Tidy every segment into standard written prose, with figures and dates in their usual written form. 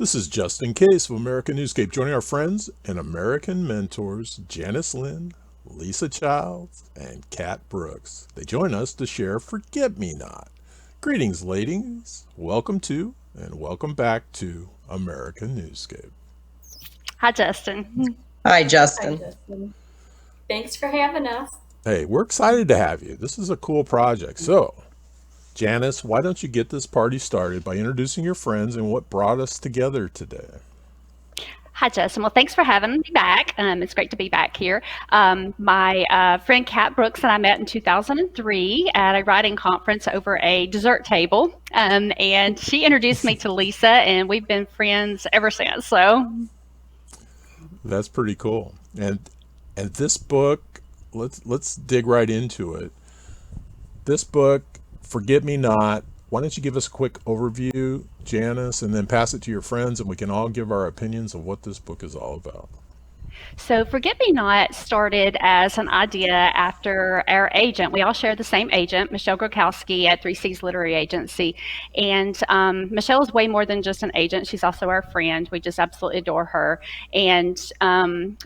This is just in case of American Newscape, joining our friends and American mentors, Janice Lynn, Lisa Childs, and Kat Brookes. They join us to share Forget Me Not. Greetings, ladies. Welcome to and welcome back to American Newscape. Hi, Justin. Hi, Justin. Hi, Justin. Thanks for having us. Hey, we're excited to have you. This is a cool project. So, Janice, why don't you get this party started by introducing your friends and what brought us together today? Hi, Justin. Well, thanks for having me back. It's great to be back here. My friend Kat Brookes and I met in 2003 at a writing conference over a dessert table. And she introduced me to Lisa, and we've been friends ever since. So that's pretty cool. And this book, let's dig right into it. This book, Forget Me Not. Why don't you give us a quick overview, Janice, and then pass it to your friends, and we can all give our opinions of what this book is all about. So Forget Me Not started as an idea after our agent. We all share the same agent, Michelle Grokowski at 3C's Literary Agency. And Michelle is way more than just an agent. She's also our friend. We just absolutely adore her. And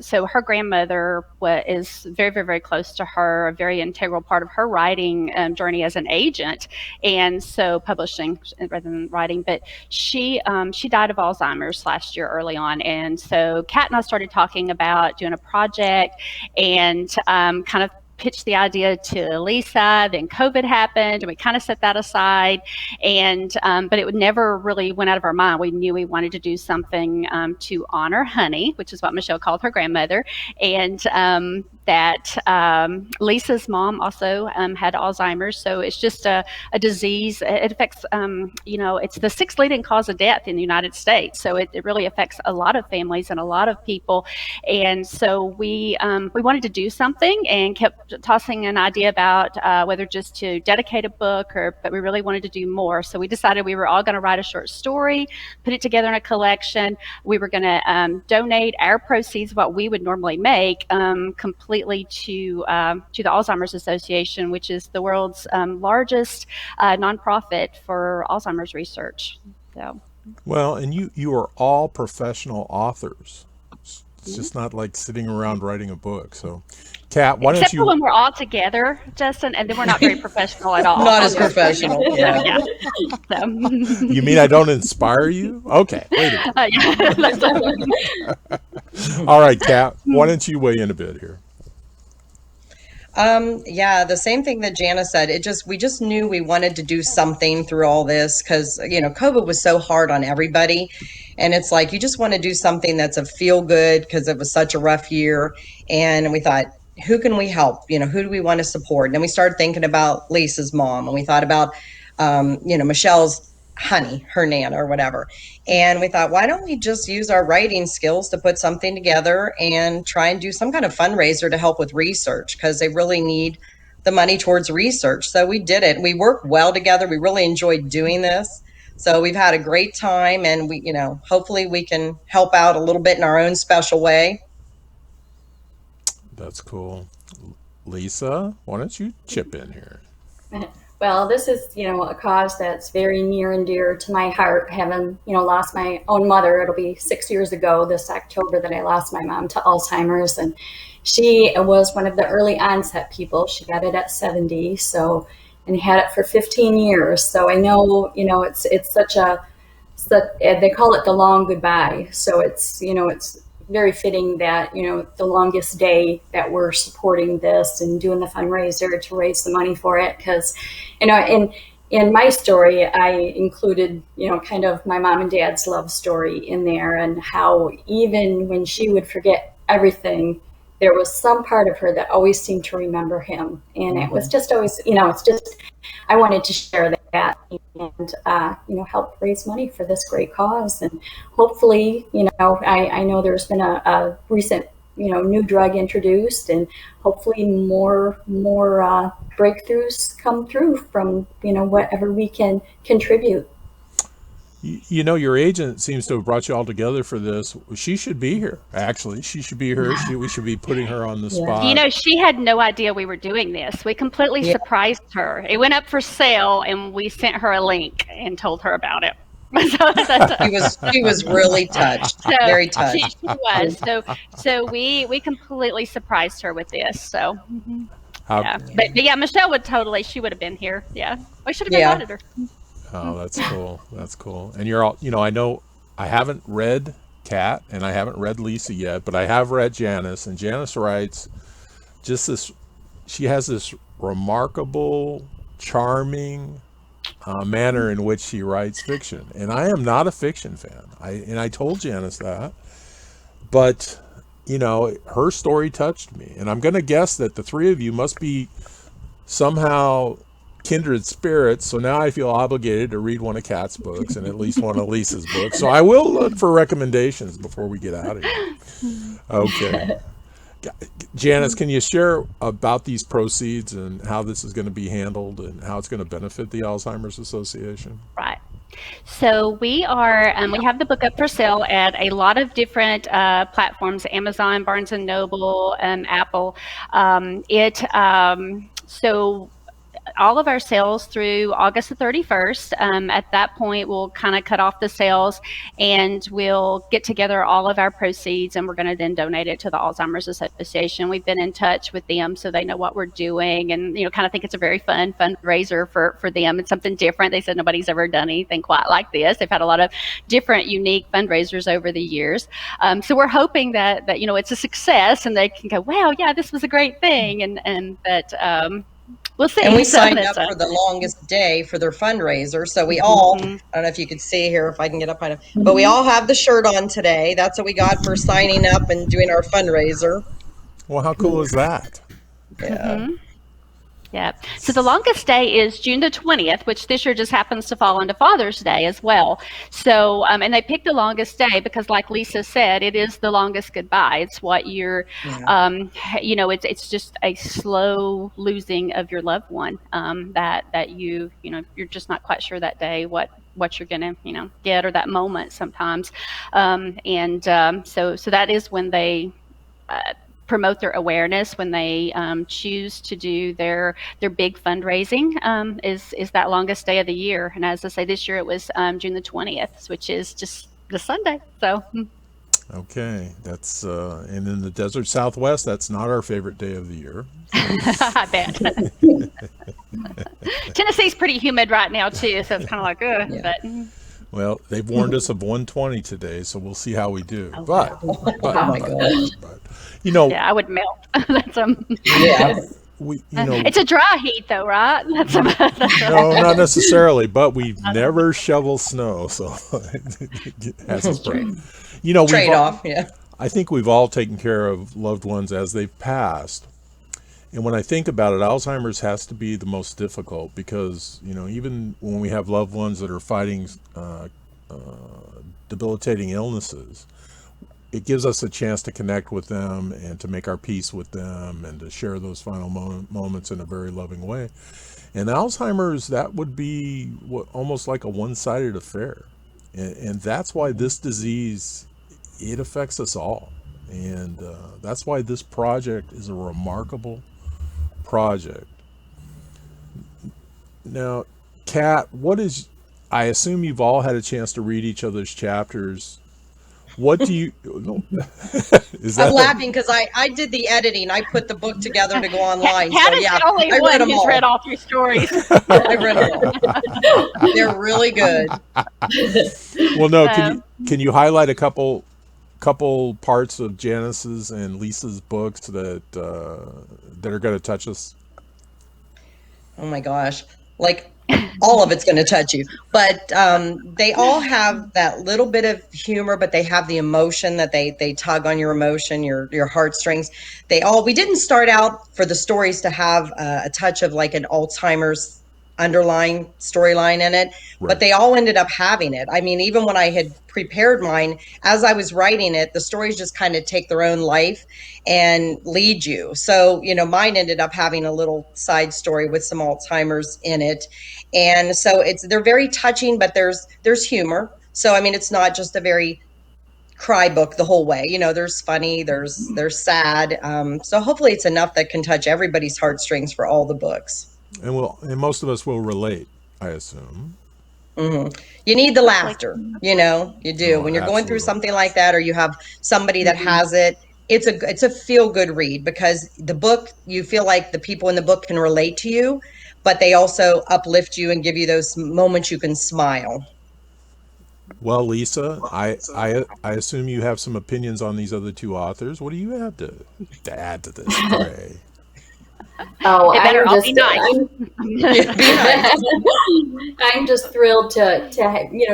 so her grandmother is very, very, very close to her, a very integral part of her writing journey as an agent. And so publishing rather than writing. But she died of Alzheimer's last year early on. And so Kat and I started talking about doing a project and kind of pitched the idea to Lisa. Then COVID happened and we kind of set that aside, and but it would never really went out of our mind. We knew we wanted to do something to honor Honey, which is what Michelle called her grandmother, and that Lisa's mom also had Alzheimer's. So it's just a disease. It affects, it's the sixth leading cause of death in the United States. So it really affects a lot of families and a lot of people. And so we wanted to do something and kept tossing an idea about whether just to dedicate a book but we really wanted to do more. So we decided we were all going to write a short story, put it together in a collection. We were going to donate our proceeds, what we would normally make, completely to the Alzheimer's Association, which is the world's largest nonprofit for Alzheimer's research. So, well, and you are all professional authors. It's just not like sitting around writing a book. So, Kat, why don't you? Except for when we're all together, Justin, and then we're not very professional at all. Not as professional. Yeah. So. You mean I don't inspire you? Okay, wait a minute. All right, Kat, why don't you weigh in a bit here? The same thing that Janice said. We just knew we wanted to do something through all this because, COVID was so hard on everybody. And it's like, you just want to do something that's a feel good because it was such a rough year. And we thought, who can we help? Who do we want to support? And then we started thinking about Lisa's mom, and we thought about, Michelle's Honey, her Nana or whatever. And we thought, why don't we just use our writing skills to put something together and try and do some kind of fundraiser to help with research, because they really need the money towards research. So we did it. We worked well together. We really enjoyed doing this. So we've had a great time, and we, hopefully we can help out a little bit in our own special way. That's cool. Lisa, why don't you chip in here? Well, this is, a cause that's very near and dear to my heart, having, lost my own mother. It'll be 6 years ago this October that I lost my mom to Alzheimer's, and she was one of the early onset people. She got it at 70, and had it for 15 years. So I know, it's they call it the long goodbye. So it's very fitting that, the longest day that we're supporting this and doing the fundraiser to raise the money for it. Because, in my story, I included, kind of my mom and dad's love story in there, and how even when she would forget everything, there was some part of her that always seemed to remember him. And it was just always, I wanted to share that and, help raise money for this great cause. And hopefully, I know there's been a recent, new drug introduced, and hopefully more breakthroughs come through from, whatever we can contribute. Your agent seems to have brought you all together for this. She should be here. Actually, she should be here. We should be putting her on the spot. She had no idea we were doing this. We completely surprised her. It went up for sale, and we sent her a link and told her about it. She was really touched, So very she touched. was. So we completely surprised her with this. So How? yeah. But yeah, Michelle would totally, she would have been here. Yeah. We should have Yeah. invited her. Oh, that's cool. That's cool. And you're all, I know I haven't read Kat and I haven't read Lisa yet, but I have read Janice, and Janice writes just this, she has this remarkable, charming manner in which she writes fiction. And I am not a fiction fan. I told Janice that, but her story touched me. And I'm going to guess that the three of you must be somehow kindred spirits, so now I feel obligated to read one of Kat's books and at least one of Lisa's books. So I will look for recommendations before we get out of here. Okay. Janice, can you share about these proceeds and how this is going to be handled and how it's going to benefit the Alzheimer's Association? Right. So we have the book up for sale at a lot of different platforms: Amazon, Barnes and Noble, Apple. So all of our sales through August the 31st. At that point, we'll kind of cut off the sales and we'll get together all of our proceeds, and we're going to then donate it to the Alzheimer's Association. We've been in touch with them so they know what we're doing, and kind of think it's a very fun fundraiser for them. It's something different. They said nobody's ever done anything quite like this. They've had a lot of different unique fundraisers over the years. So we're hoping that it's a success and they can go, wow, yeah, this was a great thing, and that we'll see. And we signed up for the longest day for their fundraiser. So we all, I don't know if you could see here, if I can get up, but we all have the shirt on today. That's what we got for signing up and doing our fundraiser. Well, how cool is that? Yeah. Yeah. So the longest day is June the 20th, which this year just happens to fall into Father's Day as well. So, and they picked the longest day because, like Lisa said, it is the longest goodbye. It's what you're, it's just a slow losing of your loved one, that you're just not quite sure that day what you're going to, get, or that moment sometimes. So that is when they, promote their awareness, when they choose to do their big fundraising, is that longest day of the year. And as I say, this year it was June the 20th, which is just the Sunday. So okay, that's and in the desert Southwest, that's not our favorite day of the year. I bet. Tennessee's pretty humid right now too, so it's kind of like but well, they've warned us of 120 today, so we'll see how we do. Oh, but my gosh. Yeah, I would melt. That's it's a dry heat though, right? No, not necessarily, but we never shovel snow, so it has its price. Trade-off, yeah. I think we've all taken care of loved ones as they've passed. And when I think about it, Alzheimer's has to be the most difficult because, even when we have loved ones that are fighting debilitating illnesses, it gives us a chance to connect with them and to make our peace with them and to share those final moments in a very loving way. And Alzheimer's, that would be almost like a one-sided affair. And that's why this disease, it affects us all. And that's why this project is a remarkable project. Now, Kat, I assume you've all had a chance to read each other's chapters. What do you I'm laughing because I did the editing. I put the book together to go online. Kat is the only one who's read all 3 stories. I read them all. They're really good. Well, no, can you highlight a couple parts of Janice's and Lisa's books that are going to touch us? Oh my gosh. Like all of it's going to touch you, but they all have that little bit of humor, but they have the emotion that they tug on your emotion, your heartstrings. We didn't start out for the stories to have a touch of like an Alzheimer's underlying storyline in it, right. But they all ended up having it. I mean, even when I had prepared mine, as I was writing it, the stories just kind of take their own life and lead you. So, mine ended up having a little side story with some Alzheimer's in it. And so they're very touching, but there's humor. So, I mean, it's not just a very cry book the whole way. There's funny, there's sad. So hopefully it's enough that can touch everybody's heartstrings for all the books. And most of us will relate, I assume. You need the Hopefully. laughter, you do. Oh, When you're going through absolutely. something like that, or you have somebody that has it, it's a feel good read, because the book, you feel like the people in the book can relate to you, but they also uplift you and give you those moments you can smile. Well, Lisa, I assume you have some opinions on these other two authors. What do you have to add to this fray? Oh, It better I'm all be just, nice. Yeah, be nice. I'm just thrilled to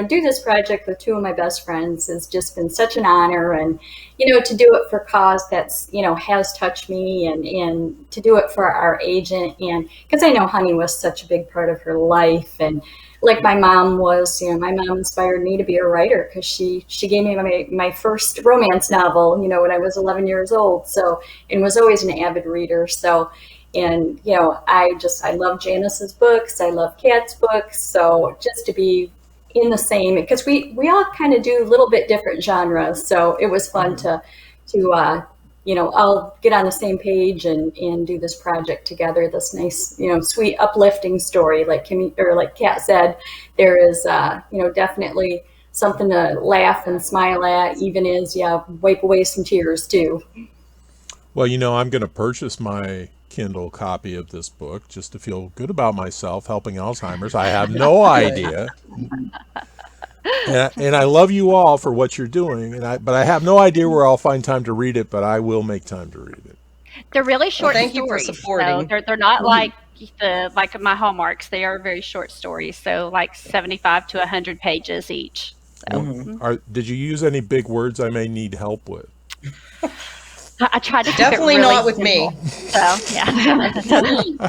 do this project with two of my best friends. It's just been such an honor, and to do it for a cause that's has touched me, and to do it for our agent, and because I know Honey was such a big part of her life, and like my mom was, my mom inspired me to be a writer, because she gave me my first romance novel, when I was 11 years old. So, and was always an avid reader. So. And, I love Janice's books. I love Kat's books. So just to be in the same, because we all kind of do a little bit different genres. So it was fun to all get on the same page and do this project together. This nice, sweet, uplifting story. Like Kat said, there is, definitely something to laugh and smile at, even as, wipe away some tears too. Well, I'm going to purchase my Kindle copy of this book just to feel good about myself helping Alzheimer's. I have no idea. And I love you all for what you're doing, but I have no idea where I'll find time to read it, but I will make time to read it. They're really short Thank you for stories. supporting. So they're not like my Hallmarks. They are very short stories. So like 75 to 100 pages each. So Did you use any big words I may need help with? I tried to keep Definitely it really not with simple. me. So yeah.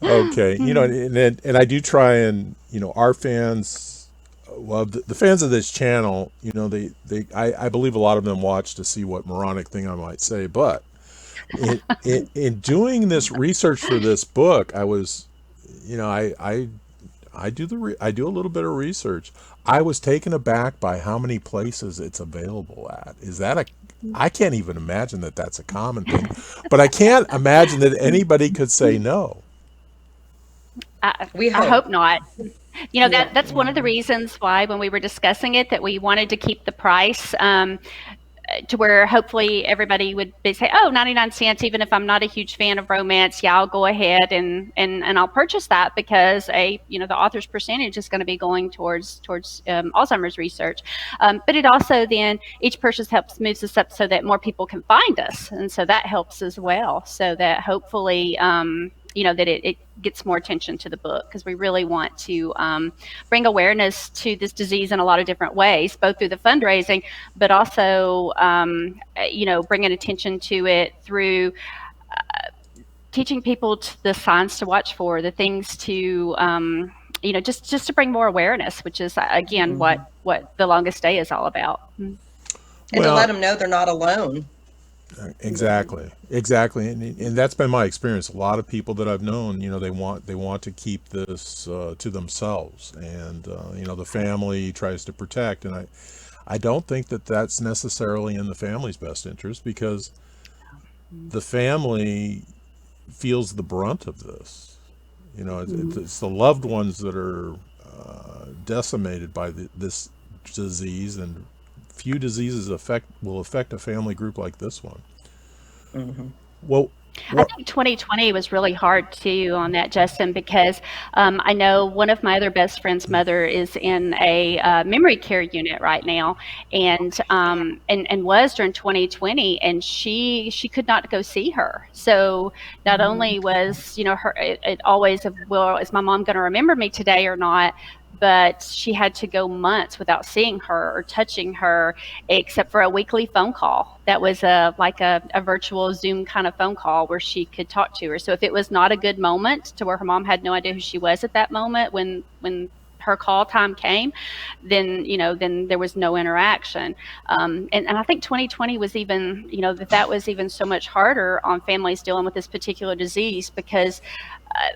Okay, and I do try, and our fans, well, the fans of this channel, I believe a lot of them watch to see what moronic thing I might say, but in doing this research for this book, I was, I do I do a little bit of research. I was taken aback by how many places it's available at. I can't even imagine that that's a common thing, but I can't imagine that anybody could say no. I hope. hope not. That's one of the reasons why when we were discussing it that we wanted to keep the price to where hopefully everybody would say, oh, 99 cents, even if I'm not a huge fan of romance, I'll go ahead and I'll purchase that, because the author's percentage is going to be going towards Alzheimer's research. But it also then, each purchase moves us up so that more people can find us. And so that helps as well. So that hopefully, that it gets more attention to the book, because we really want to bring awareness to this disease in a lot of different ways, both through the fundraising, but also, bringing attention to it through teaching people the signs to watch for, the things to, just to bring more awareness, which is, again, what The Longest Day is all about. And to let them know they're not alone. Exactly. And that's been my experience. A lot of people that I've known, they want to keep this to themselves, and the family tries to protect, and I don't think that that's necessarily in the family's best interest, because the family feels the brunt of this. It's the loved ones that are decimated by this disease, and few diseases will affect a family group like this one. Well, I think 2020 was really hard too on that, Justin, because I know one of my other best friend's mother is in a memory care unit right now, and was during 2020, and she could not go see her. So not only was it always well, is my mom going to remember me today or not? But she had to go months without seeing her or touching her, except for a weekly phone call. That was a virtual Zoom kind of phone call where she could talk to her. So if it was not a good moment to where her mom had no idea who she was at that moment when her call time came, then there was no interaction. And I think 2020 was even, that was even so much harder on families dealing with this particular disease, because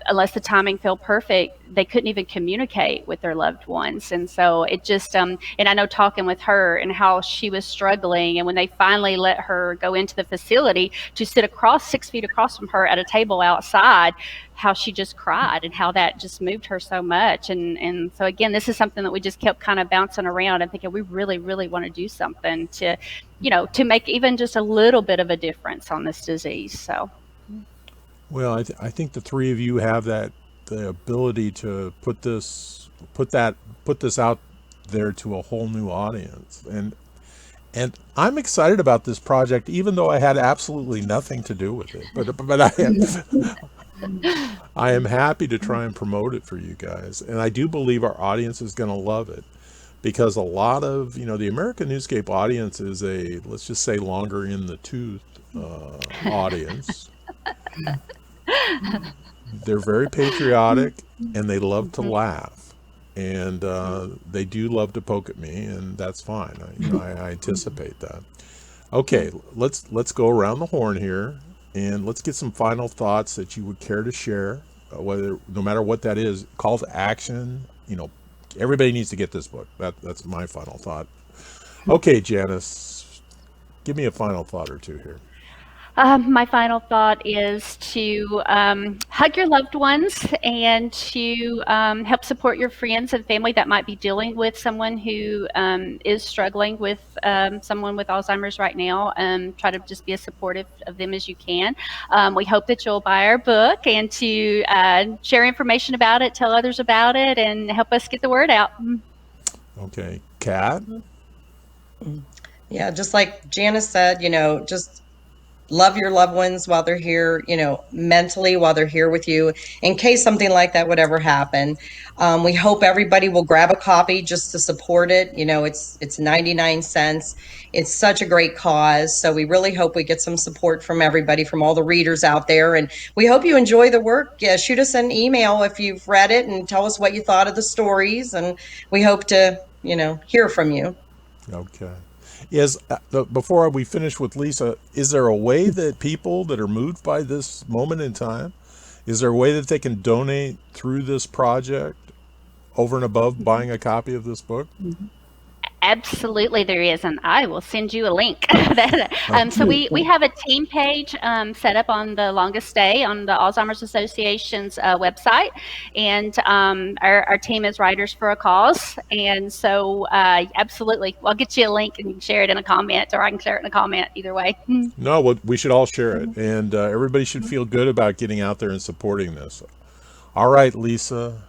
unless the timing felt perfect, they couldn't even communicate with their loved ones. And so it just, and I know talking with her and how she was struggling, and when they finally let her go into the facility to sit 6 feet across from her at a table outside, how she just cried and how that just moved her so much. And so again, this is something that we just kept kind of bouncing around and thinking we really, really want to do something to, to make even just a little bit of a difference on this disease. So. Well, I think the three of you have the ability to put this out there to a whole new audience, and I'm excited about this project, even though I had absolutely nothing to do with it. But I am happy to try and promote it for you guys, and I do believe our audience is going to love it, because a lot of the American Newscape audience is let's just say longer in the tooth audience. They're very patriotic and they love to laugh, and they do love to poke at me, and that's fine. I anticipate that. Okay, let's go around the horn here, and let's get some final thoughts that you would care to share, no matter what that is. Call to action. Everybody needs to get this book. That's my final thought. Okay, Janice, give me a final thought or two here. My final thought is to hug your loved ones and to help support your friends and family that might be dealing with someone who is struggling with someone with Alzheimer's right now. Try to just be as supportive of them as you can. We hope that you'll buy our book and to share information about it, tell others about it, and help us get the word out. Okay. Kat? Yeah, just like Janice said, just love your loved ones while they're here, mentally while they're here with you, in case something like that would ever happen. We hope everybody will grab a copy just to support it. It's 99 cents. It's such a great cause. So we really hope we get some support from everybody, from all the readers out there. And we hope you enjoy the work. Yeah, shoot us an email if you've read it and tell us what you thought of the stories. And we hope to, hear from you. Okay. Before we finish with Lisa, is there a way that people that are moved by this moment in time, is there a way that they can donate through this project over and above buying a copy of this book? Absolutely, there is, and I will send you a link. So we have a team page set up on the Longest Day on the Alzheimer's Association's website, and our team is Writers for a Cause, and so absolutely, I'll get you a link and you can share it in a comment, or I can share it in a comment, either way. No, we should all share it, and everybody should feel good about getting out there and supporting this. All right, Lisa.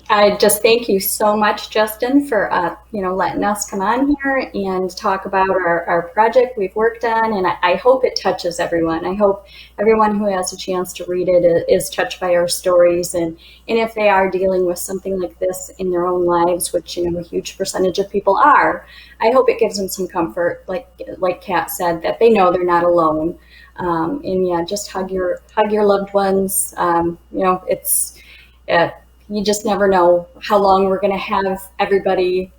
I just thank you so much, Justin, for letting us come on here and talk about our project we've worked on, and I hope it touches everyone. I hope everyone who has a chance to read it is touched by our stories, and if they are dealing with something like this in their own lives, which a huge percentage of people are, I hope it gives them some comfort, like Kat said, that they know they're not alone. And yeah, just hug your loved ones. You just never know how long we're going to have everybody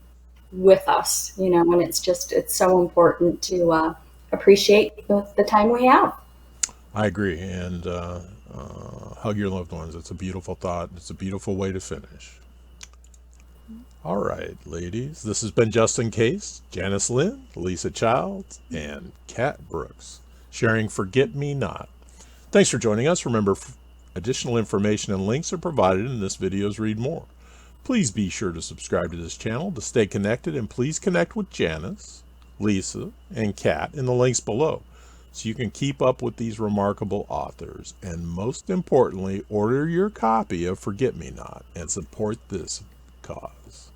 with us, and it's so important to appreciate the time we have. I agree. And hug your loved ones. It's a beautiful thought. It's a beautiful way to finish. All right, ladies. This has been Justin Case, Janice Lynn, Lisa Childs, and Kat Brookes sharing Forget Me Not. Thanks for joining us. Remember, additional information and links are provided in this video's Read More. Please be sure to subscribe to this channel to stay connected, and please connect with Janice, Lisa, and Kat in the links below so you can keep up with these remarkable authors. And most importantly, order your copy of Forget Me Not and support this cause.